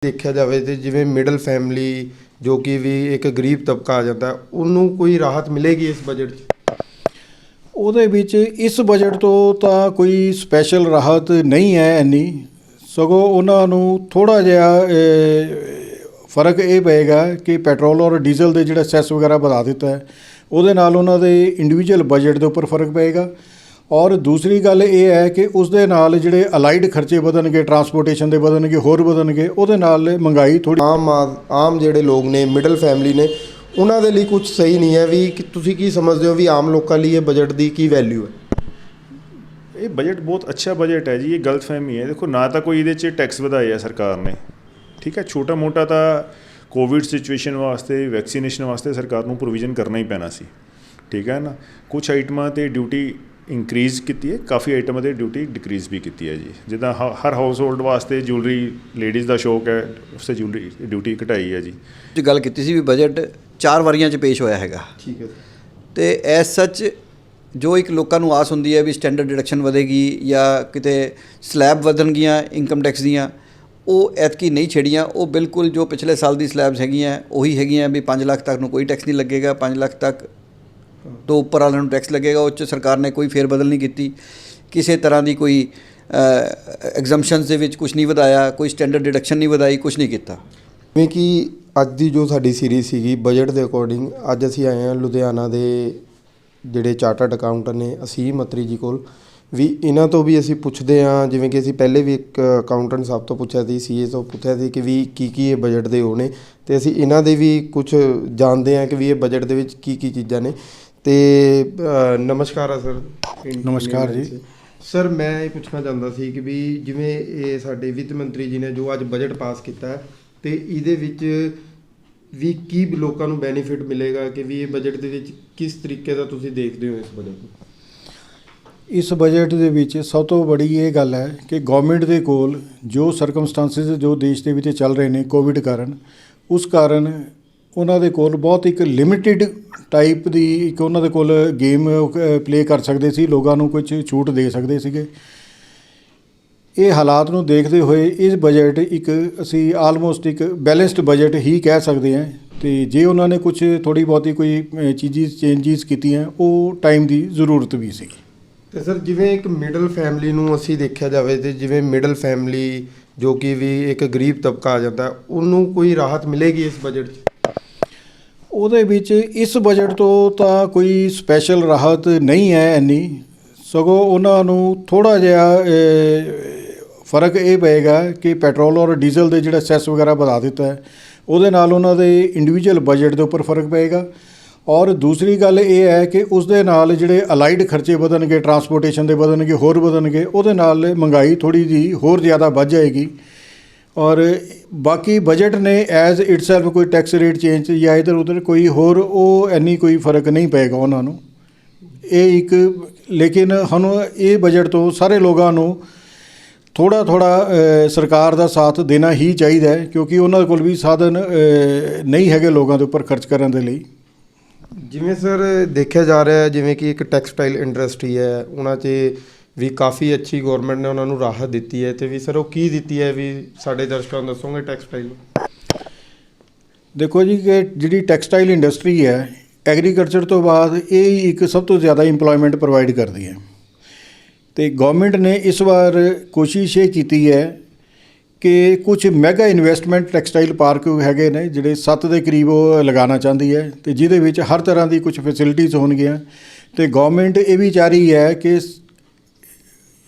ਦੇਖਿਆ ਜਾਵੇ ਤੇ ਜਿਵੇਂ ਮਿਡਲ ਫੈਮਿਲੀ ਜੋ ਕਿ ਵੀ ਇੱਕ ਗਰੀਬ ਤਬਕਾ ਆ ਜਾਂਦਾ ਉਹਨੂੰ ਕੋਈ ਰਾਹਤ ਮਿਲੇਗੀ ਇਸ ਬਜਟ 'ਚ। ਉਹਦੇ ਵਿੱਚ ਇਸ ਬਜਟ ਤੋਂ ਤਾਂ ਕੋਈ ਸਪੈਸ਼ਲ ਰਾਹਤ ਨਹੀਂ ਹੈ ਇੰਨੀ, ਸਗੋਂ ਉਹਨਾਂ ਨੂੰ ਥੋੜ੍ਹਾ ਜਿਹਾ ਫ਼ਰਕ ਇਹ ਪਏਗਾ ਕਿ ਪੈਟਰੋਲ ਔਰ ਡੀਜ਼ਲ ਦੇ ਜਿਹੜਾ ਸੈਸ ਵਗੈਰਾ ਵਧਾ ਦਿੱਤਾ ਹੈ, ਉਹਦੇ ਨਾਲ ਉਹਨਾਂ ਦੇ ਇੰਡੀਵਿਜੂਅਲ ਬਜਟ ਦੇ ਉੱਪਰ ਫ਼ਰਕ ਪਏਗਾ। ਔਰ ਦੂਸਰੀ ਗੱਲ ਇਹ ਹੈ ਕਿ ਉਸ ਦੇ ਨਾਲ ਜਿਹੜੇ ਅਲਾਈਡ ਖਰਚੇ ਵਧਣਗੇ, ਟਰਾਂਸਪੋਰਟੇਸ਼ਨ ਦੇ ਵਧਣਗੇ, ਹੋਰ ਵਧਣਗੇ, ਉਹਦੇ ਨਾਲ ਮਹਿੰਗਾਈ ਥੋੜ੍ਹੀ ਆਮ ਜਿਹੜੇ ਲੋਕ ਨੇ ਮਿਡਲ ਫੈਮਿਲੀ ਨੇ ਉਹਨਾਂ ਦੇ ਲਈ ਕੁਝ ਸਹੀ ਨਹੀਂ ਹੈ ਵੀ ਤੁਸੀਂ ਕੀ ਸਮਝਦੇ ਹੋ ਵੀ ਆਮ ਲੋਕਾਂ ਲਈ ਇਹ ਬਜਟ ਦੀ ਕੀ ਵੈਲਿਊ ਹੈ? ਇਹ ਬਜਟ ਬਹੁਤ ਅੱਛਾ ਬਜਟ ਹੈ ਜੀ। ਇਹ ਗਲਤਫਹਿਮੀ ਹੈ। ਦੇਖੋ, ਨਾ ਤਾਂ ਕੋਈ ਇਹਦੇ 'ਚ ਟੈਕਸ ਵਧਾਏ ਆ ਸਰਕਾਰ ਨੇ, ਠੀਕ ਹੈ। ਛੋਟਾ ਮੋਟਾ ਤਾਂ ਕੋਵਿਡ ਸਿਚੁਏਸ਼ਨ ਵਾਸਤੇ, ਵੈਕਸੀਨੇਸ਼ਨ ਵਾਸਤੇ ਸਰਕਾਰ ਨੂੰ ਪ੍ਰੋਵੀਜ਼ਨ ਕਰਨਾ ਹੀ ਪੈਣਾ ਸੀ, ਠੀਕ ਹੈ ਨਾ। ਕੁਛ ਆਈਟਮਾਂ 'ਤੇ ਡਿਊਟੀ ਇੰਕਰੀਜ਼ ਕੀਤੀ ਹੈ, ਕਾਫੀ ਆਈਟਮਾਂ 'ਤੇ ਡਿਊਟੀ ਡਿਕਰੀਜ਼ ਵੀ ਕੀਤੀ ਹੈ ਜੀ। ਜਿੱਦਾਂ ਹਰ ਹਾਊਸ ਹੋਲਡ ਵਾਸਤੇ ਜੂਲਰੀ, ਲੇਡੀਜ਼ ਦਾ ਸ਼ੌਕ ਹੈ, ਉਸ 'ਤੇ ਜੂਲਰੀ ਡਿਊਟੀ ਘਟਾਈ ਹੈ ਜੀ। ਜੋ ਗੱਲ ਕੀਤੀ ਸੀ ਵੀ ਬਜਟ 4 ਵਾਰੀਆਂ 'ਚ ਪੇਸ਼ ਹੋਇਆ ਹੈਗਾ, ਠੀਕ ਹੈ। ਅਤੇ ਐਸ ਸੱਚ ਜੋ ਇੱਕ ਲੋਕਾਂ ਨੂੰ ਆਸ ਹੁੰਦੀ ਹੈ ਵੀ ਸਟੈਂਡਰਡ ਡਿਡਕਸ਼ਨ ਵਧੇਗੀ ਜਾਂ ਕਿਤੇ ਸਲੈਬ ਵਧਣਗੀਆਂ ਇਨਕਮ ਟੈਕਸ ਦੀਆਂ, ਉਹ ਐਤਕੀ ਨਹੀਂ ਛੇੜੀਆਂ। ਉਹ ਬਿਲਕੁਲ ਜੋ ਪਿਛਲੇ ਸਾਲ ਦੀ ਸਲੈਬਸ ਹੈਗੀਆਂ ਉਹੀ ਹੈਗੀਆਂ ਵੀ 5 ਲੱਖ ਤੱਕ ਨੂੰ ਕੋਈ ਟੈਕਸ ਨਹੀਂ ਲੱਗੇਗਾ, 5 ਲੱਖ ਤੱਕ ਤੋਂ ਉੱਪਰ ਵਾਲਿਆਂ ਨੂੰ ਟੈਕਸ ਲੱਗੇਗਾ। ਉਹ 'ਚ ਸਰਕਾਰ ਨੇ ਕੋਈ ਫੇਰ ਬਦਲ ਨਹੀਂ ਕੀਤੀ, ਕਿਸੇ ਤਰ੍ਹਾਂ ਦੀ ਕੋਈ ਐਗਜ਼ੰਪਸ਼ਨਸ ਦੇ ਵਿੱਚ ਕੁਛ ਨਹੀਂ ਵਧਾਇਆ, ਕੋਈ ਸਟੈਂਡਰਡ ਡਿਡਕਸ਼ਨ ਨਹੀਂ ਵਧਾਈ, ਕੁਛ ਨਹੀਂ ਕੀਤਾ। ਜਿਵੇਂ ਕਿ ਅੱਜ ਦੀ ਜੋ ਸਾਡੀ ਸੀਰੀਜ਼ ਸੀਗੀ ਬਜਟ ਦੇ ਅਕੋਰਡਿੰਗ, ਅੱਜ ਅਸੀਂ ਆਏ ਹਾਂ ਲੁਧਿਆਣਾ ਦੇ ਜਿਹੜੇ ਚਾਰਟਰਡ ਅਕਾਊਂਟੈਂਟ ਨੇ ਅਸੀਮ ਅਤਰੀ ਜੀ ਕੋਲ, ਵੀ ਇਹਨਾਂ ਤੋਂ ਵੀ ਅਸੀਂ ਪੁੱਛਦੇ ਹਾਂ। ਜਿਵੇਂ ਕਿ ਅਸੀਂ ਪਹਿਲੇ ਵੀ ਇੱਕ ਅਕਾਊਂਟੈਂਟ ਸਾਹਿਬ ਤੋਂ ਪੁੱਛਿਆ ਸੀ, ਸੀਏ ਤੋਂ ਪੁੱਛਿਆ ਸੀ ਕਿ ਵੀ ਕੀ ਇਹ ਬਜਟ ਦੇ ਉਹ ਨੇ, ਅਤੇ ਅਸੀਂ ਇਹਨਾਂ ਦੇ ਵੀ ਕੁਛ ਜਾਣਦੇ ਹਾਂ ਕਿ ਵੀ ਇਹ ਬਜਟ ਦੇ ਵਿੱਚ ਕੀ ਚੀਜ਼ਾਂ ਨੇ। ਅਤੇ ਨਮਸਕਾਰ ਆ ਸਰ। ਨਮਸਕਾਰ ਜੀ ਸਰ, ਮੈਂ ਇਹ ਪੁੱਛਣਾ ਚਾਹੁੰਦਾ ਸੀ ਕਿ ਵੀ ਜਿਵੇਂ ਇਹ ਸਾਡੇ ਵਿੱਤ ਮੰਤਰੀ ਜੀ ਨੇ ਜੋ ਅੱਜ ਬਜਟ ਪਾਸ ਕੀਤਾ ਹੈ, ਅਤੇ ਇਹਦੇ ਵਿੱਚ ਵੀ ਕੀ ਲੋਕਾਂ ਨੂੰ ਬੈਨੀਫਿਟ ਮਿਲੇਗਾ ਕਿ ਵੀ ਇਹ ਬਜਟ ਦੇ ਵਿੱਚ ਕਿਸ ਤਰੀਕੇ ਦਾ ਤੁਸੀਂ ਦੇਖਦੇ ਹੋ ਇਸ ਬਜਟ ਨੂੰ? ਇਸ ਬਜਟ ਦੇ ਵਿੱਚ ਸਭ ਤੋਂ ਬੜੀ ਇਹ ਗੱਲ ਹੈ ਕਿ ਗੌਰਮੈਂਟ ਦੇ ਕੋਲ ਜੋ ਸਰਕਮਸਟੈਂਸਿਸ ਜੋ ਦੇਸ਼ ਦੇ ਵਿੱਚ ਚੱਲ ਰਹੇ ਨੇ ਕੋਵਿਡ ਕਾਰਨ, ਉਸ ਕਾਰਨ ਉਹਨਾਂ ਦੇ ਕੋਲ ਬਹੁਤ ਇੱਕ ਲਿਮਿਟਿਡ ਟਾਈਪ ਦੀ ਇੱਕ ਉਹਨਾਂ ਦੇ ਕੋਲ ਗੇਮ ਪਲੇ ਕਰ ਸਕਦੇ ਸੀ, ਲੋਕਾਂ ਨੂੰ ਕੁਝ ਛੂਟ ਦੇ ਸਕਦੇ ਸੀਗੇ। ਇਹ ਹਾਲਾਤ ਨੂੰ ਦੇਖਦੇ ਹੋਏ ਇਸ ਬਜਟ ਇੱਕ ਅਸੀਂ ਆਲਮੋਸਟ ਇੱਕ ਬੈਲੈਂਸਡ ਬਜਟ ਹੀ ਕਹਿ ਸਕਦੇ ਹਾਂ। ਅਤੇ ਜੇ ਉਹਨਾਂ ਨੇ ਕੁਝ ਥੋੜ੍ਹੀ ਬਹੁਤੀ ਕੋਈ ਚੇਂਜਿਸ ਕੀਤੀਆਂ, ਉਹ ਟਾਈਮ ਦੀ ਜ਼ਰੂਰਤ ਵੀ ਸੀ। ਅਤੇ ਸਰ, ਜਿਵੇਂ ਇੱਕ ਮਿਡਲ ਫੈਮਿਲੀ ਨੂੰ ਅਸੀਂ ਦੇਖਿਆ ਜਾਵੇ ਤੇ ਜਿਵੇਂ ਮਿਡਲ ਫੈਮਿਲੀ ਜੋ ਕਿ ਵੀ ਇੱਕ ਗਰੀਬ ਤਬਕਾ ਆ ਜਾਂਦਾ ਉਹਨੂੰ ਕੋਈ ਰਾਹਤ ਮਿਲੇਗੀ ਇਸ ਬਜਟ 'ਚ? ਉਹਦੇ ਵਿੱਚ ਇਸ ਬਜਟ ਤੋਂ ਤਾਂ ਕੋਈ ਸਪੈਸ਼ਲ ਰਾਹਤ ਨਹੀਂ ਹੈ ਇੰਨੀ, ਸਗੋਂ ਉਹਨਾਂ ਨੂੰ ਥੋੜ੍ਹਾ ਜਿਹਾ ਫ਼ਰਕ ਇਹ ਪਏਗਾ ਕਿ ਪੈਟਰੋਲ ਔਰ ਡੀਜ਼ਲ ਦੇ ਜਿਹੜਾ ਸੈਸ ਵਗੈਰਾ ਵਧਾ ਦਿੱਤਾ ਹੈ, ਉਹਦੇ ਨਾਲ ਉਹਨਾਂ ਦੇ ਇੰਡੀਵਿਜੂਅਲ ਬਜਟ ਦੇ ਉੱਪਰ ਫ਼ਰਕ ਪਏਗਾ। ਔਰ ਦੂਸਰੀ ਗੱਲ ਇਹ ਹੈ ਕਿ ਉਸ ਦੇ ਨਾਲ ਜਿਹੜੇ ਅਲਾਈਡ ਖਰਚੇ ਵਧਣਗੇ, ਟਰਾਂਸਪੋਰਟੇਸ਼ਨ ਦੇ ਵਧਣਗੇ, ਹੋਰ ਵਧਣਗੇ, ਉਹਦੇ ਨਾਲ ਮਹਿੰਗਾਈ ਥੋੜ੍ਹੀ ਜਿਹੀ ਹੋਰ ਜ਼ਿਆਦਾ ਵੱਧ ਜਾਏਗੀ। ਔਰ ਬਾਕੀ ਬਜਟ ਨੇ ਐਜ਼ ਇਟਸੈਲਫ ਕੋਈ ਟੈਕਸ ਰੇਟ ਚੇਂਜ ਜਾਂ ਇੱਧਰ ਉੱਧਰ ਕੋਈ ਹੋਰ ਉਹ ਇੰਨੀ ਕੋਈ ਫ਼ਰਕ ਨਹੀਂ ਪਏਗਾ ਉਹਨਾਂ ਨੂੰ। ਇਹ ਇੱਕ ਲੇਕਿਨ ਸਾਨੂੰ ਇਹ ਬਜਟ ਤੋਂ ਸਾਰੇ ਲੋਕਾਂ ਨੂੰ ਥੋੜ੍ਹਾ ਸਰਕਾਰ ਦਾ ਸਾਥ ਦੇਣਾ ਹੀ ਚਾਹੀਦਾ ਹੈ, ਕਿਉਂਕਿ ਉਹਨਾਂ ਕੋਲ ਵੀ ਸਾਧਨ ਨਹੀਂ ਹੈਗੇ ਲੋਕਾਂ ਦੇ ਉੱਪਰ ਖਰਚ ਕਰਨ ਦੇ ਲਈ। ਜਿਵੇਂ ਸਰ ਦੇਖਿਆ ਜਾ ਰਿਹਾ ਜਿਵੇਂ ਕਿ ਇੱਕ ਟੈਕਸਟਾਈਲ ਇੰਡਸਟਰੀ ਹੈ, ਉਹਨਾਂ 'ਚ ਵੀ ਕਾਫੀ ਅੱਛੀ ਗੌਰਮੈਂਟ ਨੇ ਉਹਨਾਂ ਨੂੰ ਰਾਹਤ ਦਿੱਤੀ ਹੈ, ਅਤੇ ਵੀ ਸਰ ਉਹ ਕੀ ਦਿੱਤੀ ਹੈ ਵੀ ਸਾਡੇ ਦਰਸ਼ਕਾਂ ਨੂੰ ਦੱਸੋਗੇ ਟੈਕਸਟਾਈਲ? ਦੇਖੋ ਜੀ, ਕਿ ਜਿਹੜੀ ਟੈਕਸਟਾਈਲ ਇੰਡਸਟਰੀ ਹੈ ਐਗਰੀਕਲਚਰ ਤੋਂ ਬਾਅਦ ਇਹ ਇੱਕ ਸਭ ਤੋਂ ਜ਼ਿਆਦਾ ਇੰਪਲੋਇਮੈਂਟ ਪ੍ਰੋਵਾਈਡ ਕਰਦੀ ਹੈ। ਅਤੇ ਗੌਰਮੈਂਟ ਨੇ ਇਸ ਵਾਰ ਕੋਸ਼ਿਸ਼ ਇਹ ਕੀਤੀ ਹੈ ਕਿ ਕੁਝ ਮੈਗਾ ਇਨਵੈਸਟਮੈਂਟ ਟੈਕਸਟਾਈਲ ਪਾਰਕ ਹੈਗੇ ਨੇ ਜਿਹੜੇ 7 ਦੇ ਕਰੀਬ ਉਹ ਲਗਾਉਣਾ ਚਾਹੁੰਦੀ ਹੈ, ਅਤੇ ਜਿਹਦੇ ਵਿੱਚ ਹਰ ਤਰ੍ਹਾਂ ਦੀ ਕੁਝ ਫੈਸਿਲਿਟੀਜ਼ ਹੋਣਗੀਆਂ। ਅਤੇ ਗੌਰਮੈਂਟ ਇਹ ਵੀ ਚਾਹ ਰਹੀ ਹੈ ਕਿ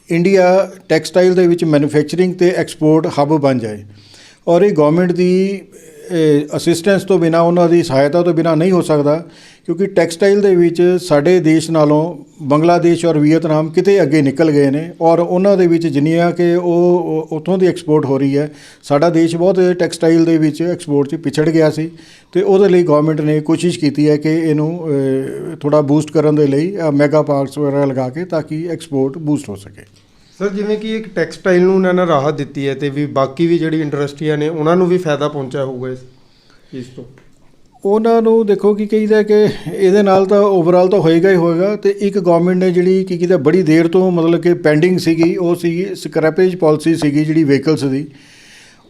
ਇੰਡੀਆ ਟੈਕਸਟਾਈਲ ਦੇ ਵਿੱਚ ਮੈਨੂਫੈਕਚਰਿੰਗ ਅਤੇ ਐਕਸਪੋਰਟ ਹੱਬ ਬਣ ਜਾਏ। ਔਰ ਇਹ ਗੌਰਮੈਂਟ ਦੀ ਅਸਿਸਟੈਂਸ ਤੋਂ ਬਿਨਾਂ, ਉਹਨਾਂ ਦੀ ਸਹਾਇਤਾ ਤੋਂ ਬਿਨਾਂ ਨਹੀਂ ਹੋ ਸਕਦਾ, ਕਿਉਂਕਿ ਟੈਕਸਟਾਈਲ ਦੇ ਵਿੱਚ ਸਾਡੇ ਦੇਸ਼ ਨਾਲੋਂ ਬੰਗਲਾਦੇਸ਼ ਔਰ ਵੀਅਤਨਾਮ ਕਿਤੇ ਅੱਗੇ ਨਿਕਲ ਗਏ ਨੇ। ਔਰ ਉਹਨਾਂ ਦੇ ਵਿੱਚ ਜਿੰਨੀਆਂ ਕਿ ਉਹ ਉੱਥੋਂ ਦੀ ਐਕਸਪੋਰਟ ਹੋ ਰਹੀ ਹੈ, ਸਾਡਾ ਦੇਸ਼ ਬਹੁਤ ਟੈਕਸਟਾਈਲ ਦੇ ਵਿੱਚ ਐਕਸਪੋਰਟ 'ਚ ਪਿਛੜ ਗਿਆ ਸੀ। ਅਤੇ ਉਹਦੇ ਲਈ ਗੌਰਮੈਂਟ ਨੇ ਕੋਸ਼ਿਸ਼ ਕੀਤੀ ਹੈ ਕਿ ਇਹਨੂੰ ਥੋੜ੍ਹਾ ਬੂਸਟ ਕਰਨ ਦੇ ਲਈ ਮੈਗਾ ਪਾਰਕਸ ਵਗੈਰਾ ਲਗਾ ਕੇ, ਤਾਂ ਕਿ ਐਕਸਪੋਰਟ ਬੂਸਟ ਹੋ ਸਕੇ। ਸਰ, ਜਿਵੇਂ ਕਿ ਇੱਕ ਟੈਕਸਟਾਈਲ ਨੂੰ ਉਹਨਾਂ ਨੇ ਰਾਹਤ ਦਿੱਤੀ ਹੈ, ਅਤੇ ਵੀ ਬਾਕੀ ਵੀ ਜਿਹੜੀ ਇੰਡਸਟਰੀਆਂ ਨੇ ਉਹਨਾਂ ਨੂੰ ਵੀ ਫਾਇਦਾ ਪਹੁੰਚਿਆ ਹੋਊਗਾ ਇਸ ਤੋਂ? ਉਹਨਾਂ ਨੂੰ ਦੇਖੋ ਕੀ ਕਹੀਦਾ ਕਿ ਇਹਦੇ ਨਾਲ ਤਾਂ ਓਵਰਆਲ ਤਾਂ ਹੋਏਗਾ ਹੀ ਹੋਏਗਾ। ਅਤੇ ਇੱਕ ਗੌਰਮੈਂਟ ਨੇ ਜਿਹੜੀ ਕੀ ਕੀਤਾ ਬੜੀ ਦੇਰ ਤੋਂ ਮਤਲਬ ਕਿ ਪੈਂਡਿੰਗ ਸੀਗੀ, ਉਹ ਸੀਗੀ ਸਕ੍ਰੈਪੇਜ ਪਾਲਿਸੀ ਸੀਗੀ ਜਿਹੜੀ ਵਹੀਕਲਸ ਦੀ,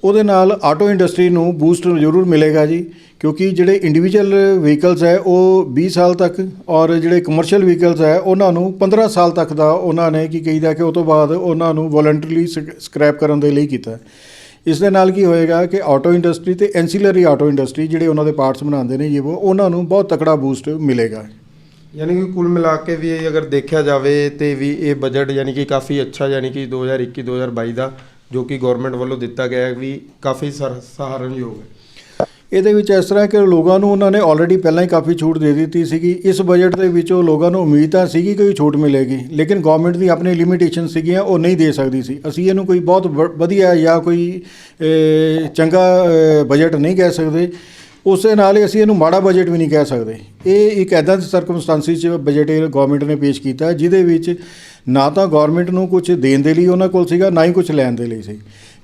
ਉਹਦੇ ਨਾਲ ਆਟੋ ਇੰਡਸਟਰੀ ਨੂੰ ਬੂਸਟ ਜ਼ਰੂਰ ਮਿਲੇਗਾ ਜੀ, ਕਿਉਂਕਿ ਜਿਹੜੇ ਇੰਡੀਵਿਜੂਅਲ ਵਹੀਕਲਸ ਹੈ ਉਹ 20 ਸਾਲ ਤੱਕ, ਔਰ ਜਿਹੜੇ ਕਮਰਸ਼ੀਅਲ ਵਹੀਕਲਸ ਹੈ ਉਹਨਾਂ ਨੂੰ 15 ਸਾਲ ਤੱਕ ਦਾ ਉਹਨਾਂ ਨੇ ਕੀ ਕਹੀਦਾ ਕਿ ਉਹ ਤੋਂ ਬਾਅਦ ਉਹਨਾਂ ਨੂੰ ਵੋਲੰਟਰੀਲੀ ਸਕ੍ਰੈਪ ਕਰਨ ਦੇ ਲਈ ਕੀਤਾ। ਇਸ ਦੇ ਨਾਲ ਕੀ ਹੋਏਗਾ ਕਿ ਆਟੋ ਇੰਡਸਟਰੀ ਤੇ ਐਂਸੀਲਰੀ ਆਟੋ ਇੰਡਸਟਰੀ ਜਿਹੜੇ ਉਹਨਾਂ ਦੇ ਪਾਰਟਸ ਬਣਾਉਂਦੇ ਨੇ ਉਹਨਾਂ ਨੂੰ ਬਹੁਤ ਤਕੜਾ ਬੂਸਟ ਮਿਲੇਗਾ। ਯਾਨੀ ਕਿ ਕੁੱਲ ਮਿਲਾ ਕੇ ਵੀ ਇਹ ਅਗਰ ਦੇਖਿਆ ਜਾਵੇ ਤੇ ਵੀ ਇਹ ਬਜਟ ਯਾਨੀ ਕਿ ਕਾਫੀ ਅੱਛਾ, ਯਾਨੀ ਕਿ 2021-2022 ਦਾ ਜੋ ਕਿ ਗਵਰਨਮੈਂਟ ਵੱਲੋਂ ਦਿੱਤਾ ਗਿਆ ਹੈ ਵੀ ਕਾਫੀ ਸਹਾਰਨਯੋਗ ਹੈ। ਇਹਦੇ ਵਿੱਚ ਇਸ ਤਰ੍ਹਾਂ ਕਿ ਲੋਕਾਂ ਨੂੰ ਉਹਨਾਂ ਨੇ ਆਲਰੇਡੀ ਪਹਿਲਾਂ ਹੀ ਕਾਫੀ ਛੂਟ ਦੇ ਦਿੱਤੀ ਸੀਗੀ। ਇਸ ਬਜਟ ਦੇ ਵਿੱਚੋਂ ਲੋਕਾਂ ਨੂੰ ਉਮੀਦ ਤਾਂ ਸੀਗੀ ਕਿ ਛੂਟ ਮਿਲੇਗੀ, ਲੇਕਿਨ ਗਵਰਨਮੈਂਟ ਦੀ ਆਪਣੀ ਲਿਮਿਟੇਸ਼ਨ ਸੀਗੀਆਂ, ਉਹ ਨਹੀਂ ਦੇ ਸਕਦੀ ਸੀ। ਅਸੀਂ ਇਹਨੂੰ ਕੋਈ ਬਹੁਤ ਵਧੀਆ ਜਾਂ ਕੋਈ ਚੰਗਾ ਬਜਟ ਨਹੀਂ ਕਹਿ ਸਕਦੇ, ਉਸੇ ਨਾਲ ਹੀ ਅਸੀਂ ਇਹਨੂੰ ਮਾੜਾ ਬਜਟ ਵੀ ਨਹੀਂ ਕਹਿ ਸਕਦੇ। ਇਹ ਇੱਕ ਇੱਦਾਂ ਦੀ ਸਰਕਮਸਟੈਂਸਿਸ 'ਚ ਬਜਟ ਗਵਰਨਮੈਂਟ ਨੇ ਪੇਸ਼ ਕੀਤਾ ਜਿਹਦੇ ਵਿੱਚ ਨਾ ਤਾਂ ਗਵਰਨਮੈਂਟ ਨੂੰ ਕੁਝ ਦੇਣ ਦੇ ਲਈ ਉਹਨਾਂ ਕੋਲ ਸੀਗਾ, ਨਾ ਹੀ ਕੁਝ ਲੈਣ ਦੇ ਲਈ ਸੀ।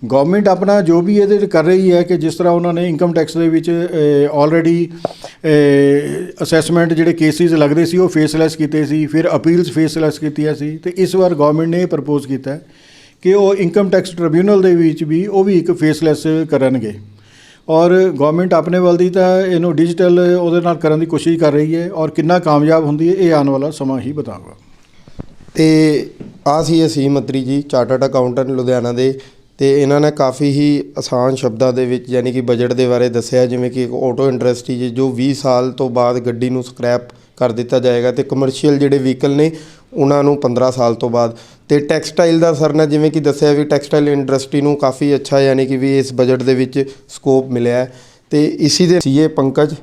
ਗਵਰਨਮੈਂਟ ਆਪਣਾ ਜੋ ਵੀ ਇਹਦੇ ਕਰ ਰਹੀ ਹੈ ਕਿ ਜਿਸ ਤਰ੍ਹਾਂ ਉਹਨਾਂ ਨੇ ਇਨਕਮ ਟੈਕਸ ਦੇ ਵਿੱਚ ਆਲਰੇਡੀ ਅਸੈਸਮੈਂਟ ਜਿਹੜੇ ਕੇਸਿਸ ਲੱਗਦੇ ਸੀ ਉਹ ਫੇਸਲੈਸ ਕੀਤੇ ਸੀ, ਫਿਰ ਅਪੀਲਸ ਫੇਸਲੈਸ ਕੀਤੀਆਂ ਸੀ, ਅਤੇ ਇਸ ਵਾਰ ਗਵਰਨਮੈਂਟ ਨੇ ਇਹ ਪ੍ਰਪੋਜ਼ ਕੀਤਾ ਕਿ ਉਹ ਇਨਕਮ ਟੈਕਸ ਟ੍ਰਿਬਿਊਨਲ ਦੇ ਵਿੱਚ ਵੀ ਉਹ ਵੀ ਇੱਕ ਫੇਸਲੈਸ ਕਰਨਗੇ। ਔਰ ਗਵਰਨਮੈਂਟ ਆਪਣੇ ਵੱਲ ਦੀ ਤਾਂ ਇਹਨੂੰ ਡਿਜੀਟਲ ਉਹਦੇ ਨਾਲ ਕਰਨ ਦੀ ਕੋਸ਼ਿਸ਼ ਕਰ ਰਹੀ ਹੈ, ਔਰ ਕਿੰਨਾ ਕਾਮਯਾਬ ਹੁੰਦੀ ਹੈ ਇਹ ਆਉਣ ਵਾਲਾ ਸਮਾਂ ਹੀ ਬਤਾਊਗਾ। ਤੇ ਆ ਸੀ ਅਸੀਮ ਮਤਰੀ ਜੀ, ਚਾਰਟਰਡ ਅਕਾਊਂਟੈਂਟ ਲੁਧਿਆਣਾ ਦੇ, ਤੇ ਇਹਨਾਂ ਨੇ ਕਾਫੀ ਹੀ ਆਸਾਨ ਸ਼ਬਦਾਂ ਦੇ ਵਿੱਚ ਯਾਨੀ ਕਿ ਬਜਟ ਦੇ ਬਾਰੇ ਦੱਸਿਆ, ਜਿਵੇਂ ਕਿ ਇੱਕ ਆਟੋ ਇੰਡਸਟਰੀ ਜੋ 20 ਸਾਲ ਤੋਂ ਬਾਅਦ ਗੱਡੀ ਨੂੰ ਸਕ੍ਰੈਪ ਕਰ ਦਿੱਤਾ ਜਾਏਗਾ, ਤੇ ਕਮਰਸ਼ੀਅਲ ਜਿਹੜੇ ਵਹੀਕਲ ਨੇ ਉਹਨਾਂ ਨੂੰ 15 ਸਾਲ ਤੋਂ ਬਾਅਦ, ਤੇ ਟੈਕਸਟਾਈਲ ਦਾ ਸਰ ਨੇ ਜਿਵੇਂ ਕਿ ਦੱਸਿਆ ਵੀ ਟੈਕਸਟਾਈਲ ਇੰਡਸਟਰੀ ਨੂੰ ਕਾਫੀ ਅੱਛਾ ਯਾਨੀ ਕਿ ਵੀ ਇਸ ਬਜਟ ਦੇ ਵਿੱਚ ਸਕੋਪ ਮਿਲਿਆ ਹੈ। ਤੇ ਇਸੀ ਦੇ ਸੀਏ ਪੰਕਜ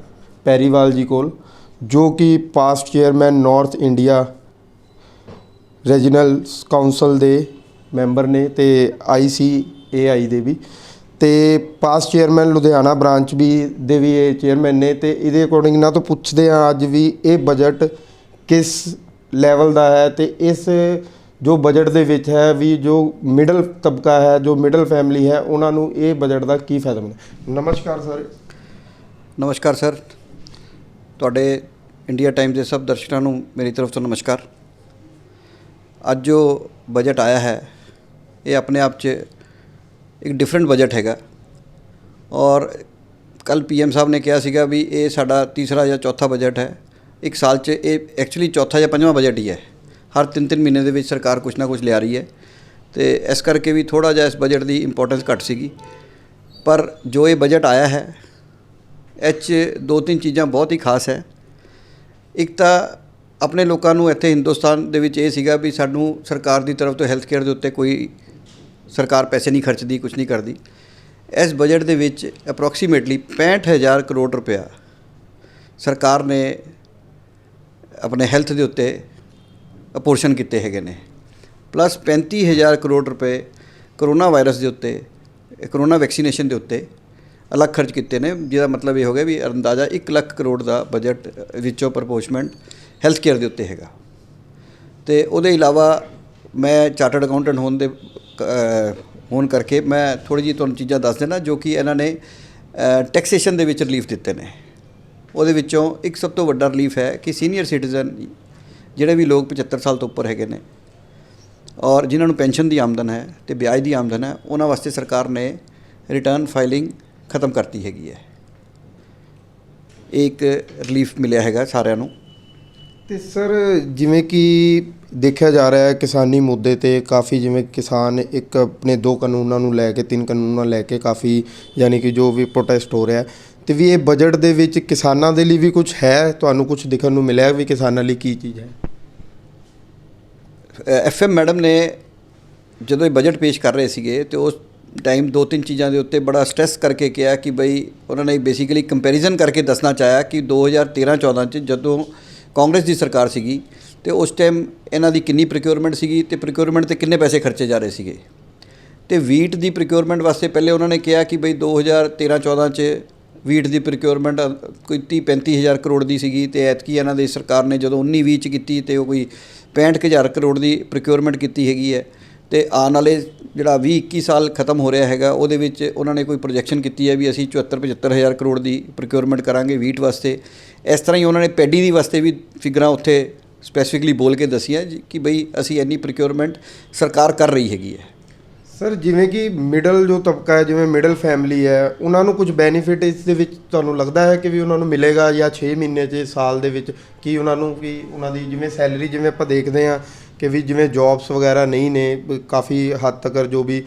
ਪੈਰੀਵਾਲ ਜੀ ਕੋਲ, ਜੋ ਕਿ past chairman north India regional council ਦੇ ਮੈਂਬਰ ਨੇ, ਤੇ ICAI ਦੇ ਵੀ, ਤੇ ਪਾਸਟ ਚੇਅਰਮੈਨ ਲੁਧਿਆਣਾ ਬ੍ਰਾਂਚ ਵੀ ਦੇ ਵੀ ਇਹ ਚੇਅਰਮੈਨ ਨੇ। ਤੇ ਇਹਦੇ ਅਕੋਰਡਿੰਗ ਇਹਨਾਂ ਤੋਂ ਪੁੱਛਦੇ ਹਾਂ ਅੱਜ ਵੀ ਇਹ ਬਜਟ ਕਿਸ ਲੈਵਲ ਦਾ ਹੈ, ਤੇ ਇਸ ਜੋ ਬਜਟ ਦੇ ਵਿੱਚ ਹੈ ਵੀ ਜੋ ਮਿਡਲ ਤਬਕਾ ਹੈ, ਜੋ ਮਿਡਲ ਫੈਮਿਲੀ ਹੈ, ਉਹਨਾਂ ਨੂੰ ਇਹ ਬਜਟ ਦਾ ਕੀ ਫਾਇਦਾ ਮਿਲਦਾ। ਨਮਸਕਾਰ ਸਰ। ਨਮਸਕਾਰ ਸਰ, ਤੁਹਾਡੇ ਇੰਡੀਆ ਟਾਈਮਸ ਦੇ ਸਭ ਦਰਸ਼ਕਾਂ ਨੂੰ ਮੇਰੀ ਤਰਫ ਤੋਂ ਨਮਸਕਾਰ। ਅੱਜ ਜੋ ਬਜਟ ਆਇਆ ਹੈ ਇਹ ਆਪਣੇ ਆਪ 'ਚ ਇੱਕ ਡਿਫਰੈਂਟ ਬਜਟ ਹੈਗਾ, ਔਰ ਕੱਲ੍ਹ PM ਸਾਹਿਬ ਨੇ ਕਿਹਾ ਸੀਗਾ ਵੀ ਇਹ ਸਾਡਾ ਤੀਸਰਾ ਜਾਂ ਚੌਥਾ ਬਜਟ ਹੈ ਇੱਕ ਸਾਲ 'ਚ। ਇਹ ਐਕਚੁਅਲੀ ਚੌਥਾ ਜਾਂ ਪੰਜਵਾਂ ਬਜਟ ਹੀ ਹੈ। ਹਰ 3-3 ਮਹੀਨੇ ਦੇ ਵਿੱਚ ਸਰਕਾਰ ਕੁਛ ਨਾ ਕੁਛ ਲਿਆ ਰਹੀ ਹੈ, ਤੇ ਇਸ ਕਰਕੇ ਵੀ ਥੋੜ੍ਹਾ ਜਿਹਾ ਇਸ ਬਜਟ ਦੀ ਇੰਪੋਰਟੈਂਸ ਘੱਟ ਸੀਗੀ। ਪਰ ਜੋ ਇਹ ਬਜਟ ਆਇਆ ਹੈ ਇਹ 'ਚ 2-3 ਚੀਜ਼ਾਂ ਬਹੁਤ ਹੀ ਖਾਸ ਹੈ। ਇੱਕ ਤਾਂ ਆਪਣੇ ਲੋਕਾਂ ਨੂੰ ਇੱਥੇ ਹਿੰਦੁਸਤਾਨ ਦੇ ਵਿੱਚ ਇਹ ਸੀਗਾ ਵੀ ਸਾਨੂੰ ਸਰਕਾਰ ਦੀ ਤਰਫ ਤੋਂ ਹੈਲਥ ਕੇਅਰ ਦੇ ਉੱਤੇ ਕੋਈ ਸਰਕਾਰ ਪੈਸੇ ਨਹੀਂ ਖਰਚਦੀ, ਕੁਛ ਨਹੀਂ ਕਰਦੀ। ਇਸ ਬਜਟ ਦੇ ਵਿੱਚ ਅਪਰੋਕਸੀਮੇਟਲੀ 65,000 ਕਰੋੜ ਰੁਪਇਆ ਸਰਕਾਰ ਨੇ ਆਪਣੇ ਹੈਲਥ ਦੇ ਉੱਤੇ ਅਪੋਰਸ਼ਨ ਕੀਤੇ ਹੈਗੇ ਨੇ, ਪਲੱਸ 35,000 ਕਰੋੜ ਰੁਪਏ ਕਰੋਨਾ ਵਾਇਰਸ ਦੇ ਉੱਤੇ, ਕਰੋਨਾ ਵੈਕਸੀਨੇਸ਼ਨ ਦੇ ਉੱਤੇ ਅਲੱਗ ਖਰਚ ਕੀਤੇ ਨੇ, ਜਿਹਦਾ ਮਤਲਬ ਇਹ ਹੋ ਗਿਆ ਵੀ ਅੰਦਾਜ਼ਾ 1 ਲੱਖ ਕਰੋੜ ਦਾ ਬਜਟ ਵਿੱਚੋਂ ਪ੍ਰਪੋਰਸ਼ਮੈਂਟ ਹੈਲਥ ਕੇਅਰ ਦੇ ਉੱਤੇ ਹੈਗਾ। ਤੇ ਉਹਦੇ ਇਲਾਵਾ ਮੈਂ ਚਾਰਟਰਡ ਅਕਾਊਂਟੈਂਟ ਹੋਣ ਕਰਕੇ ਮੈਂ ਥੋੜ੍ਹੀ ਜਿਹੀ ਤੁਹਾਨੂੰ ਚੀਜ਼ਾਂ ਦੱਸ ਦੇਣਾ ਜੋ ਕਿ ਇਹਨਾਂ ਨੇ ਟੈਕਸੇਸ਼ਨ ਦੇ ਵਿੱਚ ਰਿਲੀਫ ਦਿੱਤੇ ਨੇ। ਉਹਦੇ ਵਿੱਚੋਂ ਇੱਕ ਸਭ ਤੋਂ ਵੱਡਾ ਰਿਲੀਫ ਹੈ ਕਿ ਸੀਨੀਅਰ ਸਿਟੀਜ਼ਨ ਜਿਹੜੇ ਵੀ ਲੋਕ 75 ਸਾਲ ਤੋਂ ਉੱਪਰ ਹੈਗੇ ਨੇ ਔਰ ਜਿਨ੍ਹਾਂ ਨੂੰ ਪੈਨਸ਼ਨ ਦੀ ਆਮਦਨ ਹੈ ਅਤੇ ਵਿਆਜ ਦੀ ਆਮਦਨ ਹੈ, ਉਹਨਾਂ ਵਾਸਤੇ ਸਰਕਾਰ ਨੇ ਰਿਟਰਨ ਫਾਈਲਿੰਗ ਖਤਮ ਕਰਤੀ ਹੈਗੀ ਹੈ। ਇਹ ਇੱਕ ਰਿਲੀਫ ਮਿਲਿਆ ਹੈਗਾ ਸਾਰਿਆਂ ਨੂੰ। ਤੇ ਸਰ ਜਿਵੇਂ ਕਿ ਦੇਖਿਆ ਜਾ ਰਿਹਾ ਹੈ ਕਿਸਾਨੀ ਮੁੱਦੇ 'ਤੇ ਕਾਫੀ, ਜਿਵੇਂ ਕਿਸਾਨ ਇੱਕ ਆਪਣੇ 2 ਕਾਨੂੰਨਾਂ ਨੂੰ ਲੈ ਕੇ 3 ਕਾਨੂੰਨਾਂ ਲੈ ਕੇ ਕਾਫੀ ਯਾਨੀ ਕਿ ਜੋ ਵੀ ਪ੍ਰੋਟੈਸਟ ਹੋ ਰਿਹਾ, ਤੇ ਵੀ ਇਹ ਬਜਟ ਦੇ ਵਿੱਚ ਕਿਸਾਨਾਂ ਦੇ ਲਈ ਵੀ ਕੁਝ ਹੈ, ਤੁਹਾਨੂੰ ਕੁਝ ਦਿਖਣ ਨੂੰ ਮਿਲਿਆ ਵੀ ਕਿਸਾਨਾਂ ਲਈ ਕੀ ਚੀਜ਼ ਹੈ? FM ਮੈਡਮ ਨੇ ਜਦੋਂ ਇਹ ਬਜਟ ਪੇਸ਼ ਕਰ ਰਹੇ ਸੀਗੇ ਤੇ ਉਸ ਟਾਈਮ 2-3 ਚੀਜ਼ਾਂ ਦੇ ਉੱਤੇ ਬੜਾ ਸਟ੍ਰੈਸ ਕਰਕੇ ਕਿਹਾ ਕਿ ਬਈ ਉਹਨਾਂ ਨੇ ਬੇਸਿਕਲੀ ਕੰਪੈਰੀਜ਼ਨ ਕਰਕੇ ਦੱਸਣਾ ਚਾਹਿਆ ਕਿ 2013-14 'ਚ ਜਦੋਂ ਕਾਂਗਰਸ ਦੀ ਸਰਕਾਰ ਸੀਗੀ ਤੇ ਉਸ ਟਾਈਮ ਇਹਨਾਂ ਦੀ ਕਿੰਨੀ ਪ੍ਰੋਕਿਊਰਮੈਂਟ ਸੀਗੀ ਤੇ ਪ੍ਰੋਕਿਊਰਮੈਂਟ 'ਤੇ ਕਿੰਨੇ ਪੈਸੇ ਖਰਚੇ ਜਾ ਰਹੇ ਸੀਗੇ। ਤੇ ਵੀਟ ਦੀ ਪ੍ਰੋਕਿਊਰਮੈਂਟ ਵਾਸਤੇ ਪਹਿਲੇ ਉਹਨਾਂ ਨੇ ਕਿਹਾ ਕਿ ਬਈ 2013-14 'ਚ ਵੀਟ ਦੀ ਪ੍ਰੋਕਿਊਰਮੈਂਟ ਕੋਈ 30-35 ਹਜ਼ਾਰ ਕਰੋੜ ਦੀ ਸੀਗੀ, ਤੇ ਐਤਕੀ ਇਹਨਾਂ ਦੀ ਸਰਕਾਰ ਨੇ ਜਦੋਂ 19-20 'ਚ ਕੀਤੀ ਤੇ ਉਹ ਕੋਈ 65,000 ਕਰੋੜ ਦੀ ਪ੍ਰੋਕਿਊਰਮੈਂਟ ਕੀਤੀ ਹੈਗੀ ਹੈ। ਤੇ ਆਉਣ ਵਾਲੇ ਜਿਹੜਾ 20-21 ਸਾਲ ਖਤਮ ਹੋ ਰਿਹਾ ਹੈਗਾ ਉਹਦੇ ਵਿੱਚ ਉਹਨਾਂ ਨੇ ਕੋਈ ਪ੍ਰੋਜੈਕਸ਼ਨ ਕੀਤੀ ਹੈ ਵੀ ਅਸੀਂ 74-75 ਹਜ਼ਾਰ ਕਰੋੜ ਦੀ ਪ੍ਰੋਕਿਊਰਮੈਂਟ ਕਰਾਂਗੇ ਵੀਟ ਵਾਸਤੇ। ਇਸ ਤਰ੍ਹਾਂ ਹੀ ਉਹਨਾਂ ਨੇ ਪੈਡੀ ਦੀ ਵਾਸਤੇ ਵੀ ਫਿਗਰਾਂ ਉੱਥੇ ਸਪੈਸੀਫਿਕਲੀ ਬੋਲ ਕੇ ਦੱਸੀਆਂ ਕਿ ਬਈ ਅਸੀਂ ਇੰਨੀ ਪ੍ਰੋਕਿਊਰਮੈਂਟ ਸਰਕਾਰ ਕਰ ਰਹੀ ਹੈਗੀ ਹੈ। ਸਰ ਜਿਵੇਂ ਕਿ ਮਿਡਲ ਜੋ ਤਬਕਾ ਹੈ, ਜਿਵੇਂ ਮਿਡਲ ਫੈਮਿਲੀ ਹੈ, ਉਹਨਾਂ ਨੂੰ ਕੁਝ ਬੈਨੀਫਿਟ ਇਸ ਦੇ ਵਿੱਚ ਤੁਹਾਨੂੰ ਲੱਗਦਾ ਹੈ ਕਿ ਵੀ ਉਹਨਾਂ ਨੂੰ ਮਿਲੇਗਾ, ਜਾਂ 6 ਮਹੀਨੇ 'ਚ ਸਾਲ ਦੇ ਵਿੱਚ ਕੀ ਉਹਨਾਂ ਨੂੰ ਵੀ ਉਹਨਾਂ ਦੀ ਜਿਵੇਂ ਸੈਲਰੀ, ਜਿਵੇਂ ਆਪਾਂ ਦੇਖਦੇ ਹਾਂ ਕਿ ਵੀ ਜਿਵੇਂ ਜੌਬਸ ਵਗੈਰਾ ਨਹੀਂ ਨੇ, ਕਾਫੀ ਹੱਦ ਤੱਕ ਜੋ ਵੀ